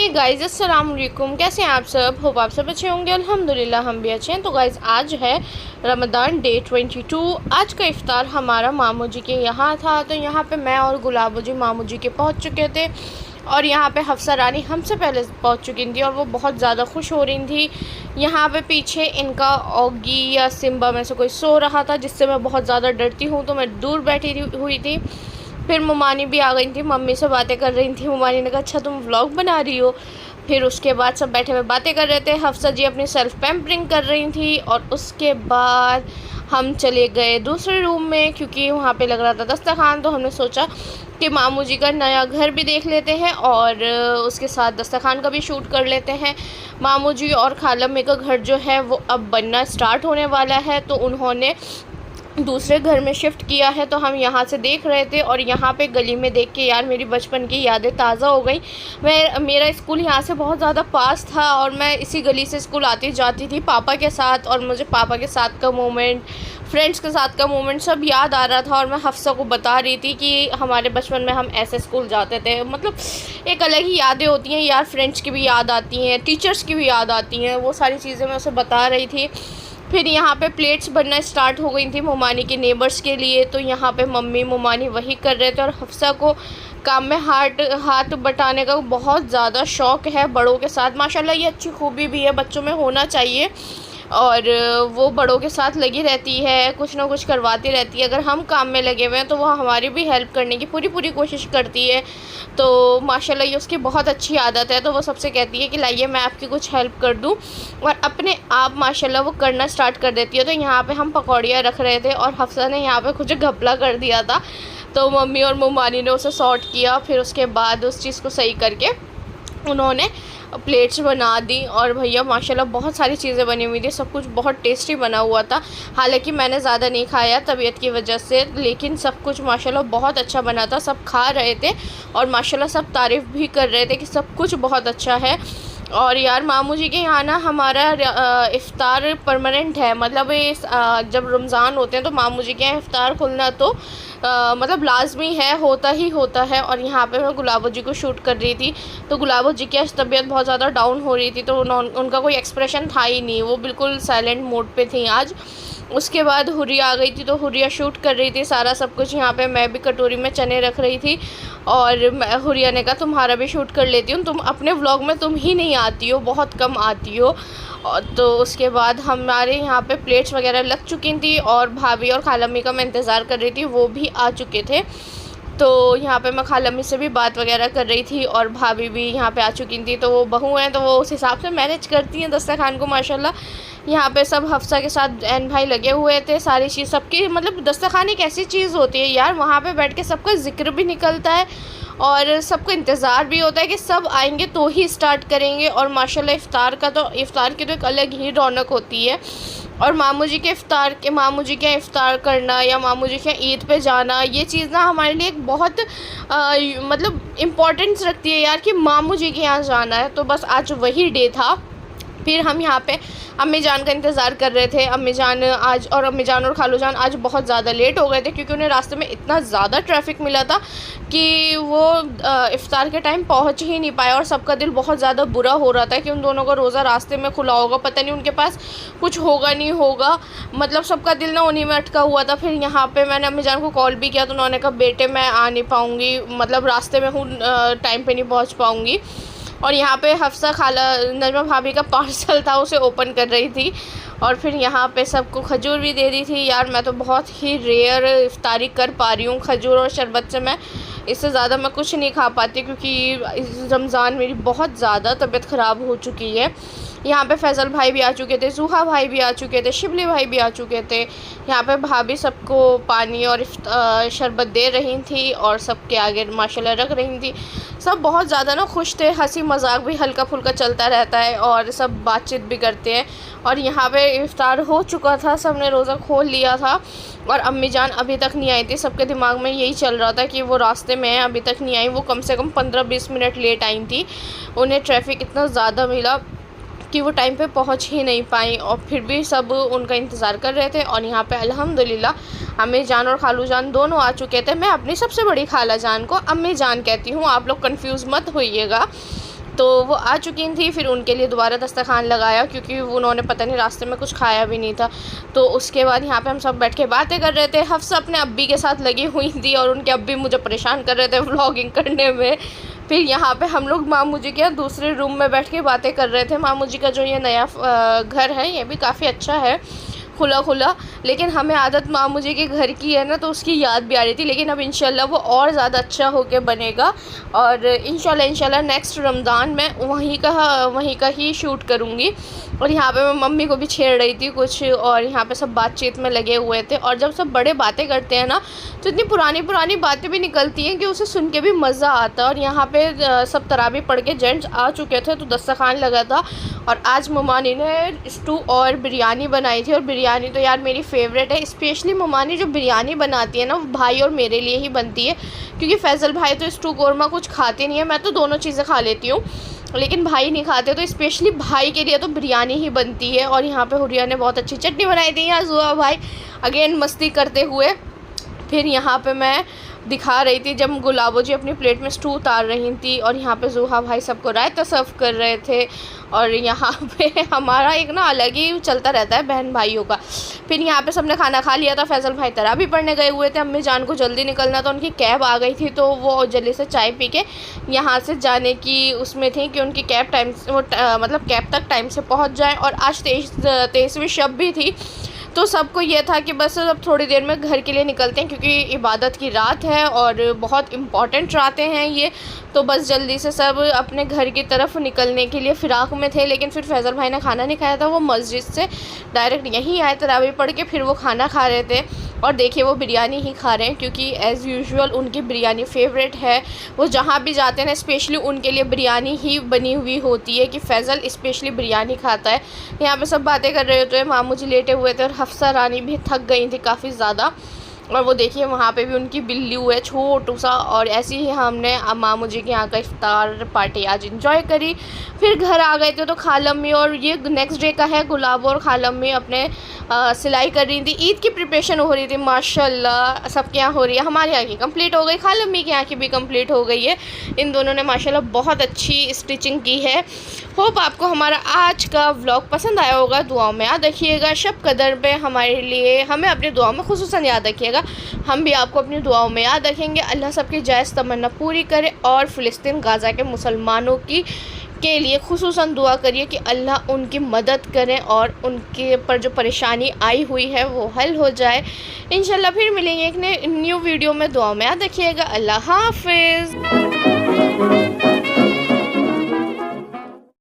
Hey guys, अस्सलाम वालेकुम। कैसे हैं आप सब? होप आप सब अच्छे होंगे। अल्हम्दुलिल्लाह हम भी अच्छे हैं। तो गाइस, आज है रमज़ान डे 22। आज का इफ्तार हमारा मामू जी के यहाँ था। तो यहाँ पे मैं और गुलाबो जी मामू जी के पहुँच चुके थे और यहाँ पे हफ्सा रानी हमसे पहले पहुँच चुकी थी और वो बहुत ज़्यादा खुश हो रही थी। यहाँ पे पीछे इनका ऑगी या सिम्बा में से कोई सो रहा था, जिससे मैं बहुत ज़्यादा डरती हूँ, तो मैं दूर बैठी हुई थी। फिर मुमानी भी आ गई थी, मम्मी से बातें कर रही थी। मुमानी ने कहा अच्छा तुम व्लॉग बना रही हो। फिर उसके बाद सब बैठे हुए बातें कर रहे थे। हफ्सा जी अपनी सेल्फ पैम्परिंग कर रही थी और उसके बाद हम चले गए दूसरे रूम में, क्योंकि वहाँ पे लग रहा था दस्तरखान। तो हमने सोचा कि मामू जी का नया घर भी देख लेते हैं और उसके साथ दस्तरखान का भी शूट कर लेते हैं। मामू जी और खाला अम्मी का घर जो है वो अब बनना स्टार्ट होने वाला है, तो उन्होंने दूसरे घर में शिफ्ट किया है। तो हम यहाँ से देख रहे थे और यहाँ पे गली में देख के यार मेरी बचपन की यादें ताज़ा हो गई। मेरा स्कूल यहाँ से बहुत ज़्यादा पास था और मैं इसी गली से स्कूल आती जाती थी पापा के साथ, और मुझे पापा के साथ का मोमेंट, फ्रेंड्स के साथ का मोमेंट सब याद आ रहा था। और मैं हफ्सा को बता रही थी कि हमारे बचपन में हम ऐसे स्कूल जाते थे। मतलब एक अलग ही यादें होती हैं यार, फ्रेंड्स की भी याद आती हैं, टीचर्स की भी याद आती हैं, वो सारी चीज़ें मैं उसे बता रही थी। फिर यहाँ पे प्लेट्स बनना स्टार्ट हो गई थी मुमानी के नेबर्स के लिए। तो यहाँ पे मम्मी मुमानी वही कर रहे थे और हफ्सा को काम में हाथ बटाने का बहुत ज़्यादा शौक़ है बड़ों के साथ। माशाल्लाह ये अच्छी खूबी भी है, बच्चों में होना चाहिए। और वो बड़ों के साथ लगी रहती है, कुछ ना कुछ करवाती रहती है। अगर हम काम में लगे हुए हैं तो वो हमारी भी हेल्प करने की पूरी कोशिश करती है। तो माशाल्लाह ये उसकी बहुत अच्छी आदत है। तो वो सबसे कहती है कि लाइए मैं आपकी कुछ हेल्प कर दूं, और अपने आप माशाल्लाह वो करना स्टार्ट कर देती है। तो यहाँ पे हम पकौड़ियाँ रख रहे थे और हफ्सा ने यहाँ पे कुछ घपला कर दिया था, तो मम्मी और मुमानी ने उसे सॉर्ट किया। फिर उसके बाद उस चीज़ को सही करके उन्होंने प्लेट्स बना दी। और भैया माशाल्लाह बहुत सारी चीज़ें बनी हुई थी, सब कुछ बहुत टेस्टी बना हुआ था। हालांकि मैंने ज़्यादा नहीं खाया तबीयत की वजह से, लेकिन सब कुछ माशाल्लाह बहुत अच्छा बना था। सब खा रहे थे और माशाल्लाह सब तारीफ़ भी कर रहे थे कि सब कुछ बहुत अच्छा है। और यार मामू जी के यहाँ ना हमारा इफ़्तार परमानेंट है। मतलब जब रमज़ान होते हैं तो मामू जी के यहाँ इफ़्तार खुलना तो मतलब लाजमी है, होता ही होता है। और यहाँ पे मैं गुलाबो जी को शूट कर रही थी, तो गुलाबो जी की आज तबीयत बहुत ज़्यादा डाउन हो रही थी, तो उनका कोई एक्सप्रेशन था ही नहीं, वो बिल्कुल साइलेंट मोड पे थी आज। उसके बाद हुरिया आ गई थी, तो हुरिया शूट कर रही थी सारा सब कुछ। यहाँ पे मैं भी कटोरी में चने रख रही थी और हुरिया ने कहा तुम्हारा भी शूट कर लेती हूँ, तुम अपने व्लॉग में तुम ही नहीं आती हो, बहुत कम आती हो। और तो उसके बाद हमारे यहाँ पे प्लेट्स वगैरह लग चुकी थी और भाभी और खालम्मी का मैं इंतज़ार कर रही थी, वो भी आ चुके थे। तो यहाँ पे मैं खालम्मी से भी बात वगैरह कर रही थी और भाभी भी यहाँ पे आ चुकी थी। तो वो बहू हैं तो वो उस हिसाब से मैनेज करती हैं दस्तरखान को माशाल्लाह। यहाँ पे सब हफ्सा के साथ एन भाई लगे हुए थे, सारी चीज़ सबकी। मतलब दस्तरखान एक ऐसी चीज़ होती है यार, वहाँ पे बैठ के सबका जिक्र भी निकलता है और सबको इंतज़ार भी होता है कि सब आएंगे तो ही स्टार्ट करेंगे। और माशाल्लाह इफ़्तार की तो एक अलग ही रौनक होती है। और मामू जी के इफ़्तार करना या मामू जी के ईद पे जाना, ये चीज़ ना हमारे लिए एक बहुत मतलब इम्पोर्टेंस रखती है यार, कि मामू जी के यहाँ जाना है। तो बस आज वही डे था। फिर हम यहाँ पे अम्मी जान का इंतज़ार कर रहे थे। अम्मी जान और खालू जान आज बहुत ज़्यादा लेट हो गए थे, क्योंकि उन्हें रास्ते में इतना ज़्यादा ट्रैफिक मिला था कि वो इफ़्तार के टाइम पहुँच ही नहीं पाए। और सबका दिल बहुत ज़्यादा बुरा हो रहा था कि उन दोनों का रोज़ा रास्ते में खुला होगा, पता नहीं उनके पास कुछ होगा नहीं होगा। मतलब सबका दिल ना उन्हीं में अटका हुआ था। फिर यहाँ पे मैंने अम्मी जान को कॉल भी किया, तो उन्होंने कहा बेटे मैं आ नहीं पाऊँगी, मतलब रास्ते में हूँ, टाइम पर नहीं पहुँच पाऊँगी। और यहाँ पे हफ्सा खाला नजमा भाभी का पार्सल था, उसे ओपन कर रही थी। और फिर यहाँ पे सबको खजूर भी दे दी थी। यार मैं तो बहुत ही रेयर इफ्तारी कर पा रही हूँ, खजूर और शरबत से मैं इससे ज़्यादा मैं कुछ नहीं खा पाती, क्योंकि इस रमज़ान मेरी बहुत ज़्यादा तबीयत ख़राब हो चुकी है। यहाँ पे फैज़ल भाई भी आ चुके थे, जूहा भाई भी आ चुके थे, शिबली भाई भी आ चुके थे। यहाँ पे भाभी सबको पानी और शरबत दे रही थी और सबके आगे माशाल्लाह रख रही थी। सब बहुत ज़्यादा ना खुश थे, हंसी मजाक भी हल्का फुल्का चलता रहता है और सब बातचीत भी करते हैं। और यहाँ पे इफ्तार हो चुका था, सब ने रोज़ा खोल लिया था और अम्मी जान अभी तक नहीं आई थी। सबके दिमाग में यही चल रहा था कि वो रास्ते में है, अभी तक नहीं आई। वो कम से कम 15-20 मिनट लेट आई थी। उन्हें ट्रैफिक इतना ज़्यादा मिला कि वो टाइम पे पहुंच ही नहीं पाई, और फिर भी सब उनका इंतज़ार कर रहे थे। और यहाँ पे अल्हम्दुलिल्लाह अम्मी जान और खालू जान दोनों आ चुके थे। मैं अपनी सबसे बड़ी खाला जान को अम्मी जान कहती हूँ, आप लोग कंफ्यूज मत होइएगा। तो वो आ चुकी थी। फिर उनके लिए दोबारा दस्तरखान लगाया क्योंकि उन्होंने पता नहीं रास्ते में कुछ खाया भी नहीं था। तो उसके बाद यहाँ पे हम सब बैठ के बातें कर रहे थे। हफ्सा अपने अब्बी के साथ लगी हुई थी और उनके अब्बी मुझे परेशान कर रहे थे व्लॉगिंग करने में। फिर यहाँ पे हम लोग मामू जी के दूसरे रूम में बैठ के बातें कर रहे थे। मामू जी का जो ये नया घर है ये भी काफ़ी अच्छा है, खुला खुला, लेकिन हमें आदत मामू जी के घर की है ना, तो उसकी याद भी आ रही थी। लेकिन अब इंशाल्लाह वो और ज़्यादा अच्छा होके बनेगा और इंशाल्लाह नेक्स्ट रमज़ान में वहीं का ही शूट करूँगी। और यहाँ पे मैं मम्मी को भी छेड़ रही थी कुछ, और यहाँ पे सब बातचीत में लगे हुए थे। और जब सब बड़े बातें करते हैं ना तो इतनी पुरानी बातें भी निकलती हैं कि उसे सुन के भी मज़ा आता है। और यहाँ पे सब तरावी पढ़ के जेंट्स आ चुके थे तो दस्तरखान लगा था। और आज ममानी ने स्टू और बिरयानी बनाई थी, और बिरयानी तो यार मेरी फेवरेट है। स्पेशली ममानी जो बिरयानी बनाती है ना वो भाई और मेरे लिए ही बनती है, क्योंकि फैज़ल भाई तो स्टू कौरमा कुछ खाते नहीं है। मैं तो दोनों चीज़ें खा लेती हूँ लेकिन भाई नहीं खाते, तो स्पेशली भाई के लिए तो बिरयानी ही बनती है। और यहाँ पे हुरिया ने बहुत अच्छी चटनी बनाई थी। यहाँ जुआ भाई अगेन मस्ती करते हुए। फिर यहाँ पे मैं दिखा रही थी जब गुलाबो जी अपनी प्लेट में स्टू उतार रही थी, और यहाँ पे जुहा भाई सबको रायता सर्व कर रहे थे। और यहाँ पे हमारा एक ना अलग ही चलता रहता है बहन भाइयों का। फिर यहाँ पे सबने खाना खा लिया था। फैज़ल भाई तरावी पढ़ने गए हुए थे। अम्मी जान को जल्दी निकलना था, उनकी कैब आ गई थी, तो वो जल्दी से चाय पी के यहाँ से जाने की उसमें थी कि उनकी कैब टाइम वो मतलब कैब तक टाइम से पहुँच जाए। और आज 23वीं शब भी थी, तो सबको ये था कि बस अब थोड़ी देर में घर के लिए निकलते हैं, क्योंकि इबादत की रात है और बहुत इम्पॉर्टेंट रातें हैं ये। तो बस जल्दी से सब अपने घर की तरफ निकलने के लिए फ़िराक में थे। लेकिन फिर फैज़ल भाई ने खाना नहीं खाया था, वो मस्जिद से डायरेक्ट यहीं आए तरावी पढ़ के, फिर वो खाना खा रहे थे। और देखिए वो बिरयानी ही खा रहे हैं, क्योंकि एज़ यूजुअल उनकी बिरयानी फेवरेट है। वो जहाँ भी जाते हैं ना स्पेशली उनके लिए बिरयानी ही बनी हुई होती है, कि फ़ैज़ल स्पेशली बिरयानी खाता है। यहाँ पे सब बातें कर रहे होते हैं, मामू जी लेटे हुए थे और हफ्सा रानी भी थक गई थी काफ़ी ज़्यादा। और वो देखिए वहाँ पे भी उनकी बिल्ली है छोटू सा। और ऐसे ही हमने मामू जी के यहाँ का इफ्तार पार्टी आज इंजॉय करी। फिर घर आ गए थे तो खालम्मी, और ये नेक्स्ट डे का है, गुलाबो और खालम्मी अपने सिलाई कर रही थी। ईद की प्रिपरेशन हो रही थी माशाल्लाह, सबके यहाँ हो रही है। हमारे यहाँ की कंप्लीट हो गई, खालम्मी के यहाँ की भी कंप्लीट हो गई है। इन दोनों ने माशाल्लाह बहुत अच्छी स्टिचिंग की है। होप आपको हमारा आज का व्लॉग पसंद आया होगा। दुआओं में याद रखिएगा। शब कदर पे हमारे लिए हमें अपनी दुआओं में खुसूसन याद रखिएगा। हम भी आपको अपनी दुआओं में याद रखेंगे। अल्लाह सबकी जायज़ तमन्ना पूरी करे। और फ़िलिस्तीन गाज़ा के मुसलमानों की के लिए खुसूसन दुआ करिए कि अल्लाह उनकी मदद करें और उनके पर जो परेशानी आई हुई है वो हल हो जाए। इंशाल्लाह फिर मिलेंगे एक न्यू वीडियो में। दुआ में याद रखिएगा। अल्लाह हाफ़िज़।